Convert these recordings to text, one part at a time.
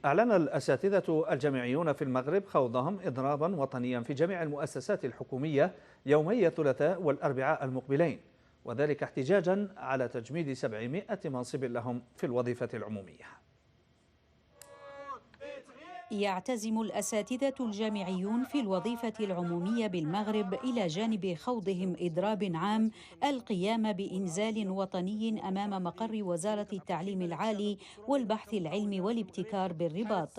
أعلن الأساتذة الجامعيون في المغرب خوضهم إضرابا وطنيا في جميع المؤسسات الحكومية يومي الثلاثاء والأربعاء المقبلين، وذلك احتجاجا على تجميد 700 منصب لهم في الوظيفة العمومية. يعتزم الأساتذة الجامعيون في الوظيفة العمومية بالمغرب إلى جانب خوضهم إضراب عام القيام بإنزال وطني أمام مقر وزارة التعليم العالي والبحث العلمي والابتكار بالرباط،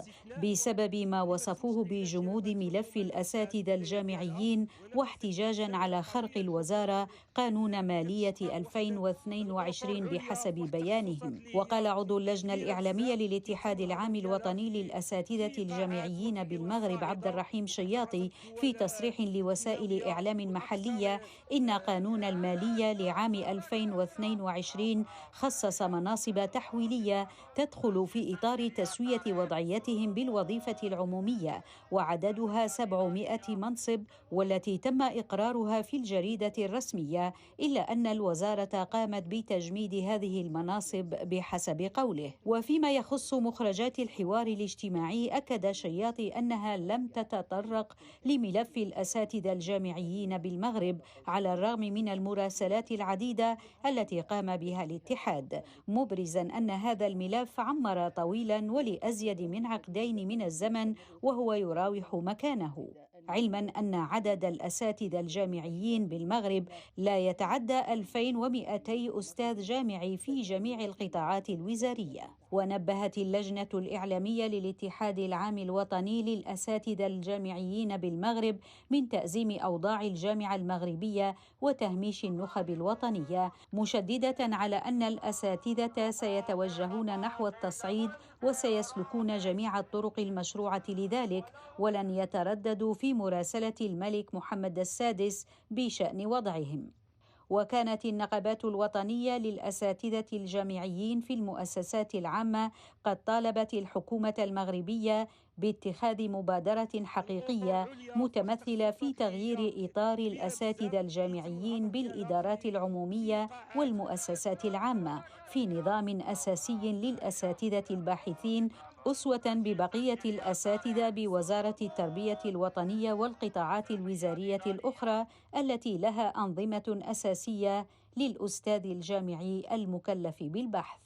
بسبب ما وصفوه بجمود ملف الأساتذة الجامعيين واحتجاجا على خرق الوزارة قانون مالية 2022 بحسب بيانهم. وقال عضو اللجنة الإعلامية للاتحاد العام الوطني للأساتذة الجامعيين بالمغرب عبد الرحيم شياطي في تصريح لوسائل إعلام محلية إن قانون المالية لعام 2022 خصص مناصب تحويلية تدخل في إطار تسوية وضعيتهم بالوظيفة العمومية، وعددها 700 منصب، والتي تم إقرارها في الجريدة الرسمية، إلا أن الوزارة قامت بتجميد هذه المناصب بحسب قوله. وفيما يخص مخرجات الحوار الاجتماعي، أكد شياطي أنها لم تتطرق لملف الأساتذة الجامعيين بالمغرب على الرغم من المراسلات العديدة التي قام بها الاتحاد، مبرزا أن هذا الملف عمر طويلا ولأزيد من عقدين من الزمن وهو يراوح مكانه، علما أن عدد الأساتذة الجامعيين بالمغرب لا يتعدى 2200 أستاذ جامعي في جميع القطاعات الوزارية. ونبهت اللجنة الإعلامية للاتحاد العام الوطني للأساتذة الجامعيين بالمغرب من تأزيم أوضاع الجامعة المغربية وتهميش النخب الوطنية، مشددة على أن الأساتذة سيتوجهون نحو التصعيد وسيسلكون جميع الطرق المشروعة لذلك، ولن يترددوا في مراسلة الملك محمد السادس بشأن وضعهم. وكانت النقابات الوطنية للأساتذة الجامعيين في المؤسسات العامة قد طالبت الحكومة المغربية باتخاذ مبادرة حقيقية متمثلة في تغيير إطار الأساتذة الجامعيين بالإدارات العمومية والمؤسسات العامة في نظام أساسي للأساتذة الباحثين، أسوة ببقية الأساتذة بوزارة التربية الوطنية والقطاعات الوزارية الأخرى التي لها أنظمة أساسية للأستاذ الجامعي المكلف بالبحث.